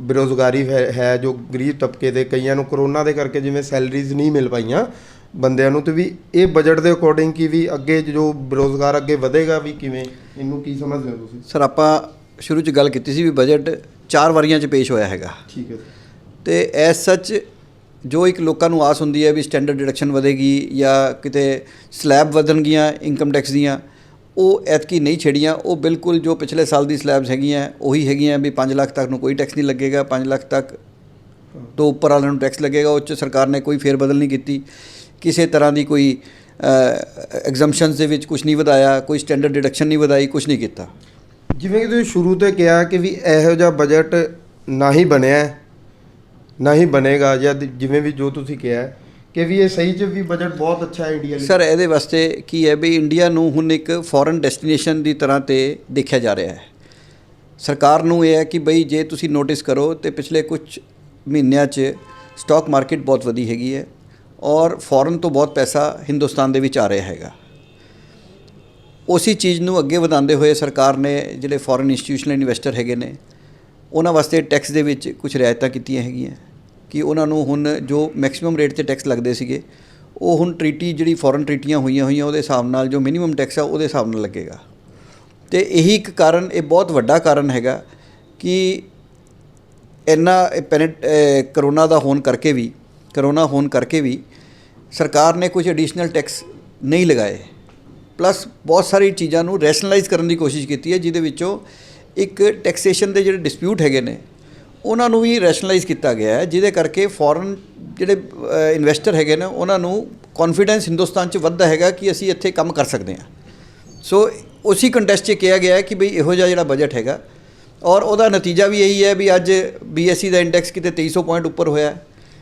ਬੇਰੁਜ਼ਗਾਰੀ ਹੈ ਜੋ ਗਰੀਬ ਤਬਕੇ ਦੇ, ਕਈਆਂ ਨੂੰ ਕਰੋਨਾ ਦੇ ਕਰਕੇ ਜਿਵੇਂ ਸੈਲਰੀਜ਼ ਨਹੀਂ ਮਿਲ ਪਾਈਆਂ ਬੰਦਿਆਂ ਨੂੰ, ਤੇ ਵੀ ਇਹ ਬਜਟ ਦੇ ਅਕੋਰਡਿੰਗ ਕਿ ਵੀ ਅੱਗੇ ਜੋ ਬੇਰੁਜ਼ਗਾਰ ਅੱਗੇ ਵਧੇਗਾ ਵੀ ਕਿਵੇਂ, ਇਹਨੂੰ ਕੀ ਸਮਝਦੇ ਹੋ ਤੁਸੀਂ? ਸਰ ਆਪਾਂ ਸ਼ੁਰੂ 'ਚ ਗੱਲ ਕੀਤੀ ਸੀ ਵੀ ਬਜਟ 4 ਵਾਰੀਆਂ 'ਚ ਪੇਸ਼ ਹੋਇਆ ਹੈਗਾ, ਠੀਕ ਹੈ। ਤੇ ਐਸ ਸੱਚ ਜੋ ਇੱਕ ਲੋਕਾਂ ਨੂੰ ਆਸ ਹੁੰਦੀ ਹੈ ਵੀ ਸਟੈਂਡਰਡ ਡਿਡਕਸ਼ਨ ਵਧੇਗੀ ਜਾਂ ਕਿਤੇ ਸਲੈਬ ਵਧਣਗੀਆਂ ਇਨਕਮ ਟੈਕਸ ਦੀਆਂ, ਉਹ ਐਤਕੀ ਨਹੀਂ ਛਿੜੀਆਂ। ਉਹ ਬਿਲਕੁਲ ਜੋ ਪਿਛਲੇ ਸਾਲ ਦੀ ਸਲੈਬਸ ਹੈਗੀਆਂ ਉਹੀ ਹੈਗੀਆਂ ਵੀ 5 ਲੱਖ ਤੱਕ ਨੂੰ ਕੋਈ ਟੈਕਸ ਨਹੀਂ ਲੱਗੇਗਾ, 5 ਲੱਖ ਤੱਕ ਤੋਂ ਉੱਪਰ ਵਾਲਿਆਂ ਨੂੰ ਟੈਕਸ ਲੱਗੇਗਾ। ਉਹ 'ਚ ਸਰਕਾਰ ਨੇ ਕੋਈ ਫੇਰ ਬਦਲ ਨਹੀਂ ਕੀਤੀ, ਕਿਸੇ ਤਰ੍ਹਾਂ ਦੀ ਕੋਈ ਐਗਜ਼ੰਪਸ਼ਨਸ ਦੇ ਵਿੱਚ ਕੁਝ ਨਹੀਂ ਵਧਾਇਆ, ਕੋਈ ਸਟੈਂਡਰਡ ਡਿਡਕਸ਼ਨ ਨਹੀਂ ਵਧਾਈ, ਕੁਝ ਨਹੀਂ ਕੀਤਾ। ਜਿਵੇਂ ਕਿ ਤੁਸੀਂ ਸ਼ੁਰੂ ਤੋਂ ਕਿਹਾ ਕਿ ਵੀ ਇਹੋ ਜਿਹਾ ਬਜਟ ਨਾ ਹੀ ਬਣਿਆ ਨਾ ਹੀ ਬਣੇਗਾ, ਜਾਂ ਜਿਵੇਂ ਵੀ ਜੋ ਤੁਸੀਂ ਕਿਹਾ ਕਿ ਵੀ ਇਹ ਸਹੀ 'ਚ ਵੀ ਬਜਟ ਬਹੁਤ ਅੱਛਾ ਹੈ ਇੰਡੀਆ ਲਈ। ਸਰ ਇਹਦੇ ਵਾਸਤੇ ਕੀ ਹੈ ਵੀ ਇੰਡੀਆ ਨੂੰ ਹੁਣ ਇੱਕ ਫੋਰਨ ਡੈਸਟੀਨੇਸ਼ਨ ਦੀ ਤਰ੍ਹਾਂ ਤੇ ਦੇਖਿਆ ਜਾ ਰਿਹਾ ਹੈ। ਸਰਕਾਰ ਨੂੰ ਇਹ ਹੈ ਕਿ ਬਈ ਜੇ ਤੁਸੀਂ ਨੋਟਿਸ ਕਰੋ ਤੇ ਪਿਛਲੇ ਕੁਝ ਮਹੀਨਿਆਂ 'ਚ ਸਟਾਕ ਮਾਰਕੀਟ ਬਹੁਤ ਵਧੀ ਹੈਗੀ ਹੈ ਔਰ ਫੋਰਨ ਤੋਂ ਬਹੁਤ ਪੈਸਾ ਹਿੰਦੁਸਤਾਨ ਦੇ ਵਿੱਚ ਆ ਰਿਹਾ ਹੈਗਾ। ਉਸੇ ਚੀਜ਼ ਨੂੰ ਅੱਗੇ ਵਧਾਉਂਦੇ ਹੋਏ ਸਰਕਾਰ ਨੇ ਜਿਹੜੇ ਫੋਰਨ ਇੰਸਟੀਟਿਊਸ਼ਨਲ ਇਨਵੈਸਟਰ ਹੈਗੇ ਨੇ ਉਹਨਾਂ ਵਾਸਤੇ ਟੈਕਸ ਦੇ ਵਿੱਚ ਕੁਝ ਰਿਆਇਤਾਂ ਕੀਤੀਆਂ ਹੈਗੀਆਂ ਕਿ ਉਹਨਾਂ ਨੂੰ ਹੁਣ ਜੋ ਮੈਕਸਿਮਮ ਰੇਟ 'ਤੇ ਟੈਕਸ ਲੱਗਦੇ ਸੀਗੇ ਉਹ ਹੁਣ ਟਰੀਟੀ ਜਿਹੜੀ ਫੋਰਨ ਟਰੀਟੀਆਂ ਹੋਈਆਂ ਉਹਦੇ ਹਿਸਾਬ ਨਾਲ ਜੋ ਮਿਨੀਮਮ ਟੈਕਸ ਆ ਉਹਦੇ ਹਿਸਾਬ ਨਾਲ ਲੱਗੇਗਾ। ਅਤੇ ਇਹੀ ਇੱਕ ਕਾਰਨ, ਇਹ ਬਹੁਤ ਵੱਡਾ ਕਾਰਨ ਹੈਗਾ ਕਿ ਇੰਨਾ ਕਰੋਨਾ ਹੋਣ ਕਰਕੇ ਵੀ ਸਰਕਾਰ ਨੇ ਕੁਝ ਐਡੀਸ਼ਨਲ ਟੈਕਸ ਨਹੀਂ ਲਗਾਏ, ਪਲੱਸ ਬਹੁਤ ਸਾਰੀ ਚੀਜ਼ਾਂ ਨੂੰ ਰੈਸ਼ਨਲਾਈਜ਼ ਕਰਨ ਦੀ ਕੋਸ਼ਿਸ਼ ਕੀਤੀ ਹੈ, ਜਿਹਦੇ ਵਿੱਚੋਂ ਇੱਕ ਟੈਕਸੇਸ਼ਨ ਦੇ ਜਿਹੜੇ ਡਿਸਪਿਊਟ ਹੈਗੇ ਨੇ ਉਹਨਾਂ ਨੂੰ ਵੀ ਰੈਸ਼ਨਲਾਈਜ਼ ਕੀਤਾ ਗਿਆ ਹੈ, ਜਿਹਦੇ ਕਰਕੇ ਫੋਰਨ ਜਿਹੜੇ ਇਨਵੈਸਟਰ ਹੈਗੇ ਨੇ ਉਹਨਾਂ ਨੂੰ ਕੌਨਫੀਡੈਂਸ ਹਿੰਦੁਸਤਾਨ 'ਚ ਵੱਧਦਾ ਹੈਗਾ ਕਿ ਅਸੀਂ ਇੱਥੇ ਕੰਮ ਕਰ ਸਕਦੇ ਹਾਂ। ਸੋ ਉਸੇ ਕੰਟੈਸਟ 'ਚ ਕਿਹਾ ਗਿਆ ਹੈ ਕਿ ਬਈ ਇਹੋ ਜਿਹਾ ਜਿਹੜਾ ਬਜਟ ਹੈਗਾ ਔਰ ਉਹਦਾ ਨਤੀਜਾ ਵੀ ਇਹੀ ਹੈ ਵੀ ਅੱਜ BSE ਦਾ ਇੰਡੈਕਸ ਕਿਤੇ 2300 ਪੁਆਇੰਟ ਉੱਪਰ ਹੋਇਆ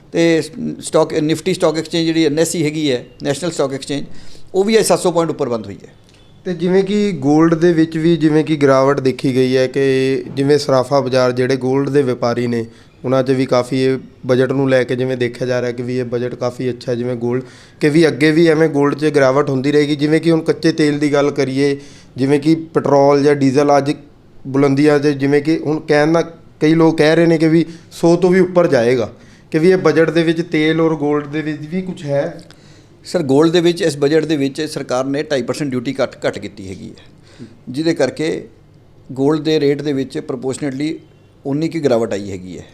ਅਤੇ ਨਿਫਟੀ ਸਟਾਕ ਐਕਸਚੇਂਜ ਜਿਹੜੀ NSE ਹੈਗੀ ਹੈ, ਨੈਸ਼ਨਲ ਸਟਾਕ ਐਕਸਚੇਂਜ, ਉਹ ਵੀ 700 ਪੁਆਇੰਟ ਉੱਪਰ ਬੰਦ ਹੋਈ ਹੈ। ਅਤੇ ਜਿਵੇਂ ਕਿ 골ਡ ਦੇ ਵਿੱਚ ਵੀ ਜਿਵੇਂ ਕਿ ਗਿਰਾਵਟ ਦੇਖੀ ਗਈ ਹੈ ਕਿ ਜਿਵੇਂ ਸਰਾਫਾ ਬਾਜ਼ਾਰ ਜਿਹੜੇ 골ਡ ਦੇ ਵਪਾਰੀ ਨੇ ਉਹਨਾਂ 'ਚ ਵੀ ਕਾਫੀ ਇਹ ਬਜਟ ਨੂੰ ਲੈ ਕੇ ਜਿਵੇਂ ਦੇਖਿਆ ਜਾ ਰਿਹਾ ਕਿ ਵੀ ਇਹ ਬਜਟ ਕਾਫੀ ਅੱਛਾ, ਜਿਵੇਂ 골ਡ ਕਿ ਵੀ ਅੱਗੇ ਵੀ ਐਵੇਂ 골ਡ 'ਚ ਗਿਰਾਵਟ ਹੁੰਦੀ ਰਹੇਗੀ। ਜਿਵੇਂ ਕਿ ਹੁਣ ਕੱਚੇ ਤੇਲ ਦੀ ਗੱਲ ਕਰੀਏ, ਜਿਵੇਂ ਕਿ ਪੈਟਰੋਲ ਜਾਂ ਡੀਜ਼ਲ ਅੱਜ ਬੁਲੰਦੀਆਂ 'ਤੇ, ਜਿਵੇਂ ਕਿ ਹੁਣ ਕਹਿਣ ਦਾ ਕਈ ਲੋਕ ਕਹਿ ਰਹੇ ਨੇ ਕਿ ਵੀ 100 ਤੋਂ ਵੀ ਉੱਪਰ ਜਾਏਗਾ, ਕਿ ਵੀ ਇਹ ਬਜਟ ਦੇ ਵਿੱਚ ਤੇਲ ਔਰ 골ਡ ਦੇ ਵਿੱਚ ਵੀ ਕੁਝ ਹੈ। ਸਰ 골ਡ ਦੇ ਵਿੱਚ ਇਸ ਬਜਟ ਦੇ ਵਿੱਚ ਸਰਕਾਰ ਨੇ 2.5% ਡਿਊਟੀ ਘੱਟ ਕੀਤੀ ਹੈਗੀ ਹੈ, ਜਿਹਦੇ ਕਰਕੇ 골ਡ ਦੇ ਰੇਟ ਦੇ ਵਿੱਚ ਪ੍ਰਪੋਰਸ਼ਨੇਟਲੀ ਉਨੀ ਕੀ ਗਿਰਾਵਟ ਆਈ ਹੈਗੀ ਹੈ।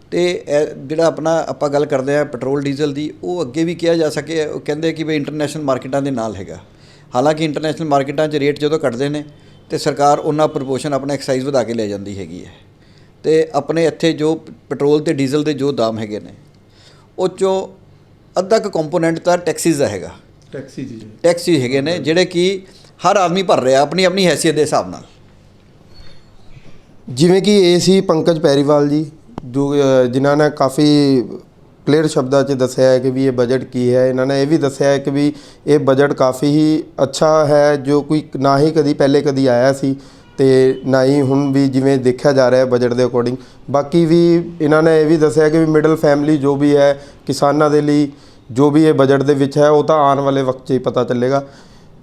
ਅਤੇ ਜਿਹੜਾ ਆਪਾਂ ਗੱਲ ਕਰਦੇ ਹਾਂ ਪੈਟਰੋਲ ਡੀਜ਼ਲ ਦੀ, ਉਹ ਅੱਗੇ ਵੀ ਕਿਹਾ ਜਾ ਸਕੇ, ਉਹ ਕਹਿੰਦੇ ਕਿ ਵੀ ਇੰਟਰਨੈਸ਼ਨਲ ਮਾਰਕੀਟਾਂ ਦੇ ਨਾਲ ਹੈਗਾ। ਹਾਲਾਂਕਿ ਇੰਟਰਨੈਸ਼ਨਲ ਮਾਰਕੀਟਾਂ 'ਚ ਰੇਟ ਜਦੋਂ ਘਟਦੇ ਨੇ ਅਤੇ ਸਰਕਾਰ ਉਹਨਾਂ ਪ੍ਰਪੋਰਸ਼ਨ ਆਪਣਾ ਐਕਸਾਈਜ਼ ਵਧਾ ਕੇ ਲੈ ਜਾਂਦੀ ਹੈਗੀ ਹੈ, ਅਤੇ ਆਪਣੇ ਇੱਥੇ ਜੋ ਪੈਟਰੋਲ ਅਤੇ ਡੀਜ਼ਲ ਦੇ ਜੋ ਦਾਮ ਹੈਗੇ ਨੇ ਉਹ 'ਚੋਂ ਅੱਧਾ ਕੁ ਕੰਪੋਨੈਂਟ ਤਾਂ ਟੈਕਸਿਸ ਦਾ ਹੈਗਾ, ਟੈਕਸ ਹੀ ਹੈਗੇ ਨੇ ਜਿਹੜੇ ਕਿ ਹਰ ਆਦਮੀ ਭਰ ਰਿਹਾ ਆਪਣੀ ਆਪਣੀ ਹੈਸੀਅਤ ਦੇ ਹਿਸਾਬ ਨਾਲ। ਜਿਵੇਂ ਕਿ ਇਹ ਸੀ ਪੰਕਜ ਪੈਰੀਵਾਲ ਜੀ, ਜੋ ਜਿਨ੍ਹਾਂ ਨੇ ਕਾਫੀ ਕਲੀਅਰ ਸ਼ਬਦਾਂ 'ਚ ਦੱਸਿਆ ਹੈ ਕਿ ਵੀ ਇਹ ਬਜਟ ਕੀ ਹੈ। ਇਹਨਾਂ ਨੇ ਇਹ ਵੀ ਦੱਸਿਆ ਹੈ ਕਿ ਵੀ ਇਹ ਬਜਟ ਕਾਫੀ ਹੀ ਅੱਛਾ ਹੈ, ਜੋ ਕੋਈ ਨਾ ਹੀ ਕਦੀ ਆਇਆ ਸੀ ਅਤੇ ਨਾ ਹੀ ਹੁਣ ਵੀ ਜਿਵੇਂ ਦੇਖਿਆ ਜਾ ਰਿਹਾ ਬਜਟ ਦੇ ਅਕੋਰਡਿੰਗ। ਬਾਕੀ ਵੀ ਇਹਨਾਂ ਨੇ ਇਹ ਵੀ ਦੱਸਿਆ ਕਿ ਵੀ ਮਿਡਲ ਫੈਮਿਲੀ ਜੋ ਵੀ ਹੈ, ਕਿਸਾਨਾਂ ਦੇ ਲਈ ਜੋ ਵੀ ਇਹ ਬਜਟ ਦੇ ਵਿੱਚ ਹੈ ਉਹ ਤਾਂ ਆਉਣ ਵਾਲੇ ਵਕਤ 'ਚ ਹੀ ਪਤਾ ਚੱਲੇਗਾ।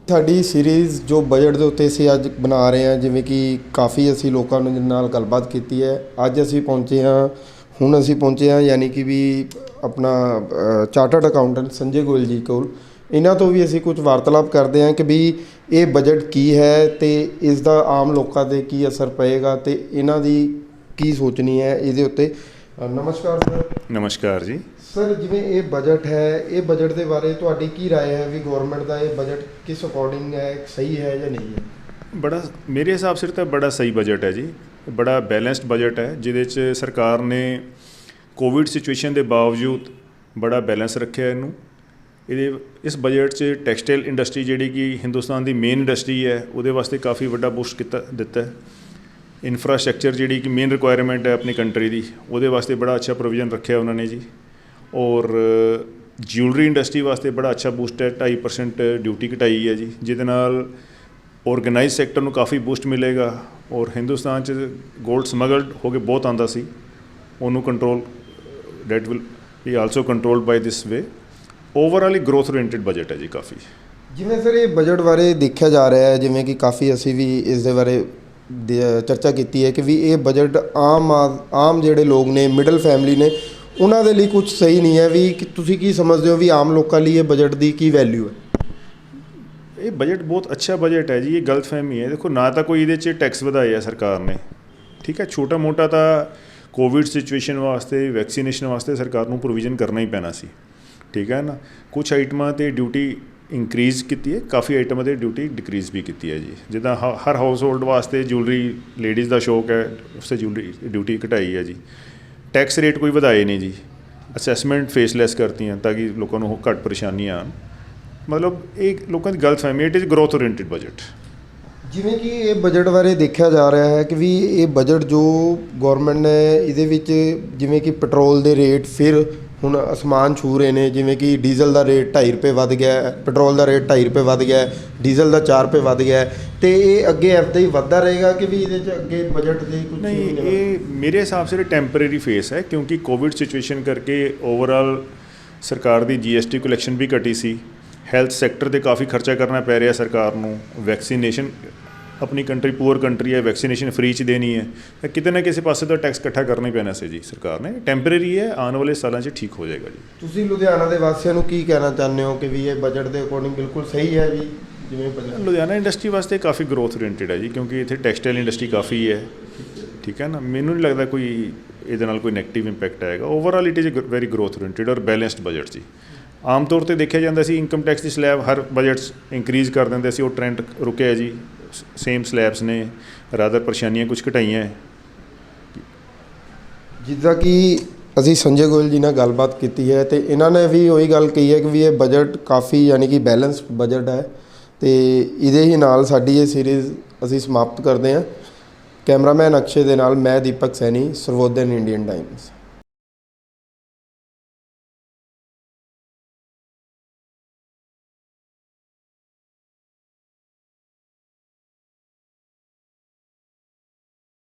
ਸਾਡੀ ਸੀਰੀਜ਼ ਜੋ ਬਜਟ ਦੇ ਉੱਤੇ ਅਸੀਂ ਅੱਜ ਬਣਾ ਰਹੇ ਹਾਂ, ਜਿਵੇਂ ਕਿ ਕਾਫੀ ਅਸੀਂ ਲੋਕਾਂ ਨੂੰ ਨਾਲ ਗੱਲਬਾਤ ਕੀਤੀ ਹੈ। ਅੱਜ ਅਸੀਂ ਪਹੁੰਚੇ ਹਾਂ ਯਾਨੀ ਕਿ ਵੀ ਆਪਣਾ ਚਾਰਟਰਡ ਅਕਾਊਂਟੈਂਟ ਸੰਜੇ ਗੋਇਲ ਜੀ ਕੋਲ। ਇਹਨਾਂ ਤੋਂ ਵੀ ਅਸੀਂ ਕੁਝ ਵਾਰਤਾਲਾਪ ਕਰਦੇ ਹਾਂ ਕਿ ਵੀ ਇਹ ਬਜਟ ਕੀ ਹੈ ਅਤੇ ਇਸ ਦਾ ਆਮ ਲੋਕਾਂ 'ਤੇ ਕੀ ਅਸਰ ਪਏਗਾ ਅਤੇ ਇਹਨਾਂ ਦੀ ਕੀ ਸੋਚਣੀ ਹੈ ਇਹਦੇ ਉੱਤੇ। ਨਮਸਕਾਰ ਸਰ। ਨਮਸਕਾਰ ਜੀ। ਸਰ, ਜਿਵੇਂ ਇਹ ਬਜਟ ਹੈ, ਇਹ ਬਜਟ ਦੇ ਬਾਰੇ ਤੁਹਾਡੀ ਕੀ ਰਾਏ ਹੈ ਵੀ ਗੌਰਮੈਂਟ ਦਾ ਇਹ ਬਜਟ ਕਿਸ ਅਕੋਰਡਿੰਗ ਹੈ, ਸਹੀ ਹੈ ਜਾਂ ਨਹੀਂ ਹੈ? ਮੇਰੇ ਹਿਸਾਬ ਸਿਰ ਤਾਂ ਬੜਾ ਸਹੀ ਬਜਟ ਹੈ ਜੀ, ਬੜਾ ਬੈਲੈਂਸਡ ਬਜਟ ਹੈ, ਜਿਹਦੇ 'ਚ ਸਰਕਾਰ ਨੇ ਕੋਵਿਡ ਸਿਚੁਏਸ਼ਨ ਦੇ ਬਾਵਜੂਦ ਬੜਾ ਬੈਲੈਂਸ ਰੱਖਿਆ ਇਹਨੂੰ। ਇਸ ਬਜਟ 'ਚ ਟੈਕਸਟਾਈਲ ਇੰਡਸਟਰੀ ਜਿਹੜੀ ਕਿ ਹਿੰਦੁਸਤਾਨ ਦੀ ਮੇਨ ਇੰਡਸਟਰੀ ਹੈ ਉਹਦੇ ਵਾਸਤੇ ਕਾਫੀ ਵੱਡਾ ਬੂਸਟ ਦਿੱਤਾ ਹੈ। ਇਨਫਰਾਸਟਰਕਚਰ ਜਿਹੜੀ ਕਿ ਮੇਨ ਰਿਕੁਆਇਰਮੈਂਟ ਹੈ ਆਪਣੀ ਕੰਟਰੀ ਦੀ, ਉਹਦੇ ਵਾਸਤੇ ਬੜਾ ਅੱਛਾ ਪ੍ਰੋਵੀਜ਼ਨ ਰੱਖਿਆ ਉਹਨਾਂ ਨੇ ਜੀ। ਔਰ ਜਿਊਲਰੀ ਇੰਡਸਟਰੀ ਵਾਸਤੇ ਬੜਾ ਅੱਛਾ ਬੂਸਟ ਹੈ, 2.5% ਡਿਊਟੀ ਘਟਾਈ ਹੈ ਜੀ, ਜਿਹਦੇ ਨਾਲ ਔਰਗੇਨਾਈਜ਼ ਸੈਕਟਰ ਨੂੰ ਕਾਫੀ ਬੂਸਟ ਮਿਲੇਗਾ। ਔਰ ਹਿੰਦੁਸਤਾਨ 'ਚ ਗੋਲਡ ਸਮਗਲਡ ਹੋ ਕੇ ਬਹੁਤ ਆਉਂਦਾ ਸੀ, ਉਹਨੂੰ control that will be also controlled by this way. Overall ਹੀ ਗਰੋਥ ਓਰੀਐਂਟਡ ਬਜਟ ਹੈ ਜੀ ਕਾਫੀ। ਜਿਵੇਂ ਸਰ ਇਹ ਬਜਟ ਬਾਰੇ ਦੇਖਿਆ ਜਾ ਰਿਹਾ ਹੈ, ਜਿਵੇਂ ਕਿ ਕਾਫੀ ਅਸੀਂ ਵੀ ਇਸ ਦੇ ਬਾਰੇ ਚਰਚਾ ਕੀਤੀ ਹੈ ਕਿ ਵੀ ਇਹ ਬਜਟ ਆਮ ਜਿਹੜੇ ਲੋਕ ਨੇ, ਮਿਡਲ ਫੈਮਿਲੀ ਨੇ, ਉਹਨਾਂ ਦੇ ਲਈ ਕੁਝ ਸਹੀ ਨਹੀਂ ਹੈ। ਵੀ ਤੁਸੀਂ ਕੀ ਸਮਝਦੇ ਹੋ ਵੀ ਆਮ ਲੋਕਾਂ ਲਈ ਇਹ ਬਜਟ ਦੀ ਕੀ ਵੈਲਿਊ ਹੈ? ਇਹ ਬਜਟ ਬਹੁਤ ਅੱਛਾ ਬਜਟ ਹੈ ਜੀ। ਇਹ ਗਲਤਫਹਿਮੀ ਹੈ। ਦੇਖੋ, ਨਾ ਤਾਂ ਕੋਈ ਇਹਦੇ 'ਚ ਟੈਕਸ ਵਧਾਏ ਆ ਸਰਕਾਰ ਨੇ, ਠੀਕ ਹੈ। ਛੋਟਾ ਮੋਟਾ ਤਾਂ ਕੋਵਿਡ ਸਿਚੁਏਸ਼ਨ ਵਾਸਤੇ, ਵੈਕਸੀਨੇਸ਼ਨ ਵਾਸਤੇ ਸਰਕਾਰ ਨੂੰ ਪ੍ਰੋਵੀਜ਼ਨ ਕਰਨਾ ਹੀ ਪੈਣਾ ਸੀ, ਠੀਕ ਹੈ ਨਾ। ਕੁਛ ਆਈਟਮਾਂ 'ਤੇ ਡਿਊਟੀ ਇੰਕਰੀਜ਼ ਕੀਤੀ ਹੈ, ਕਾਫੀ ਆਈਟਮਾਂ 'ਤੇ ਡਿਊਟੀ ਡਿਕਰੀਜ਼ ਵੀ ਕੀਤੀ ਹੈ ਜੀ। ਜਿੱਦਾਂ ਹਰ ਹਾਊਸ ਹੋਲਡ ਵਾਸਤੇ ਜੂਲਰੀ, ਲੇਡੀਜ਼ ਦਾ ਸ਼ੌਕ ਹੈ, ਉਸ 'ਤੇ ਜੂਲਰੀ ਡਿਊਟੀ ਘਟਾਈ ਹੈ ਜੀ। ਟੈਕਸ ਰੇਟ ਕੋਈ ਵਧਾਏ ਨਹੀਂ ਜੀ। ਅਸੈਸਮੈਂਟ ਫੇਸਲੈਸ ਕਰਤੀਆਂ ਤਾਂ ਕਿ ਲੋਕਾਂ ਨੂੰ ਘੱਟ ਪਰੇਸ਼ਾਨੀਆਂ ਆਉਣ। ਮਤਲਬ ਇਹ ਲੋਕਾਂ ਦੀ ਗਲਤਫਹਿਮੀ, it is growth oriented budget. ਜਿਵੇਂ ਕਿ ਇਹ ਬਜਟ ਬਾਰੇ ਦੇਖਿਆ ਜਾ ਰਿਹਾ ਹੈ ਕਿ ਵੀ ਇਹ ਬਜਟ ਜੋ ਗੌਰਮੈਂਟ ਨੇ ਇਹਦੇ ਵਿੱਚ, ਜਿਵੇਂ ਕਿ ਪੈਟਰੋਲ ਦੇ ਰੇਟ ਫਿਰ ਹੁਣ ਅਸਮਾਨ ਛੂ ਰਹੇ ਨੇ। ਜਿਵੇਂ ਕਿ ਡੀਜ਼ਲ ਦਾ ਰੇਟ 2.5 ਰੁਪਏ ਵੱਧ ਗਿਆ, ਪੈਟਰੋਲ ਦਾ ਰੇਟ 2.5 ਰੁਪਏ ਵੱਧ ਗਿਆ, ਡੀਜ਼ਲ ਦਾ 4 ਰੁਪਏ ਵੱਧ ਗਿਆ, ਅਤੇ ਇਹ ਅੱਗੇ ਇੱਦਾਂ ਹੀ ਵੱਧਦਾ ਰਹੇਗਾ ਕਿ ਵੀ ਇਹਦੇ 'ਚ ਅੱਗੇ ਬਜਟ ਦੇ ਕੁਝ ਨਹੀਂ, ਇਹ ਮੇਰੇ ਹਿਸਾਬ ਸੇ ਟੈਂਪਰੇਰੀ ਫੇਸ ਹੈ, ਕਿਉਂਕਿ ਕੋਵਿਡ ਸਿਚੁਏਸ਼ਨ ਕਰਕੇ ਓਵਰਆਲ ਸਰਕਾਰ ਦੀ GST ਕਲੈਕਸ਼ਨ ਵੀ ਘਟੀ ਸੀ। ਹੈਲਥ ਸੈਕਟਰ 'ਤੇ ਕਾਫੀ ਖਰਚਾ ਕਰਨਾ ਪੈ ਰਿਹਾ ਸਰਕਾਰ ਨੂੰ। ਵੈਕਸੀਨੇਸ਼ਨ, ਆਪਣੀ ਕੰਟਰੀ ਪੂਅਰ ਕੰਟਰੀ ਹੈ, ਵੈਕਸੀਨੇਸ਼ਨ ਫ੍ਰੀ 'ਚ ਦੇਣੀ ਹੈ, ਤਾਂ ਕਿਤੇ ਨਾ ਕਿਸੇ ਪਾਸੇ ਤੋਂ ਟੈਕਸ ਇਕੱਠਾ ਕਰਨਾ ਹੀ ਪੈਣਾ ਸੀ ਜੀ ਸਰਕਾਰ ਨੇ। ਟੈਂਪਰੇਰੀ ਹੈ, ਆਉਣ ਵਾਲੇ ਸਾਲਾਂ 'ਚ ਠੀਕ ਹੋ ਜਾਏਗਾ ਜੀ। ਤੁਸੀਂ ਲੁਧਿਆਣਾ ਦੇ ਵਾਸੀਆਂ ਨੂੰ ਕੀ ਕਹਿਣਾ ਚਾਹੁੰਦੇ ਹੋ ਕਿ ਵੀ ਇਹ ਬਜਟ ਦੇ ਅਕੋਰਡਿੰਗ ਬਿਲਕੁਲ ਸਹੀ ਹੈ ਵੀ? ਜਿਵੇਂ ਬਜਟ ਲੁਧਿਆਣਾ ਇੰਡਸਟਰੀ ਵਾਸਤੇ ਕਾਫੀ ਗਰੋਥ ਓਰੀਐਂਟਡ ਹੈ ਜੀ, ਕਿਉਂਕਿ ਇੱਥੇ ਟੈਕਸਟਾਈਲ ਇੰਡਸਟਰੀ ਕਾਫੀ ਹੈ, ਠੀਕ ਹੈ ਨਾ। ਮੈਨੂੰ ਨਹੀਂ ਲੱਗਦਾ ਕੋਈ ਇਹਦੇ ਨਾਲ ਕੋਈ ਨੈਗੇਟਿਵ ਇੰਪੈਕਟ ਆਏਗਾ। Overall it is very growth oriented ਔਰ ਬੈਲੈਂਸਡ ਬਜਟ ਜੀ। ਆਮ ਤੌਰ 'ਤੇ ਦੇਖਿਆ ਜਾਂਦਾ ਸੀ ਇਨਕਮ ਟੈਕਸ ਦੀ ਸਲੈਬ ਹਰ ਬਜਟਸ ਇੰਕਰੀਜ਼ ਕਰ ਦਿੰਦੇ ਸੀ, ਉਹ ਟ੍ਰੈਂਡ ਰੁਕਿਆ ਜੀ। ਸੇਮ ਸਲੈਬਸ ਨੇ, ਰਾਦਰ ਪਰੇਸ਼ਾਨੀਆਂ ਕੁਝ ਘਟਾਈਆਂ। ਜਿੱਦਾਂ ਕਿ ਅਸੀਂ ਸੰਜੇ ਗੋਇਲ ਜੀ ਨਾਲ ਗੱਲਬਾਤ ਕੀਤੀ ਹੈ ਅਤੇ ਇਹਨਾਂ ਨੇ ਵੀ ਉਹੀ ਗੱਲ ਕਹੀ ਹੈ ਕਿ ਵੀ ਇਹ ਬਜਟ ਕਾਫੀ ਯਾਨੀ ਕਿ ਬੈਲੈਂਸਡ ਬਜਟ ਹੈ। ਅਤੇ ਇਹਦੇ ਹੀ ਨਾਲ ਸਾਡੀ ਇਹ ਸੀਰੀਜ਼ ਅਸੀਂ ਸਮਾਪਤ ਕਰਦੇ ਹਾਂ। ਕੈਮਰਾਮੈਨ ਅਕਸ਼ੇ ਦੇ ਨਾਲ ਮੈਂ ਦੀਪਕ ਸੈਣੀ, ਸਰਵੋਦਨ ਇੰਡੀਅਨ ਟਾਈਮਸ।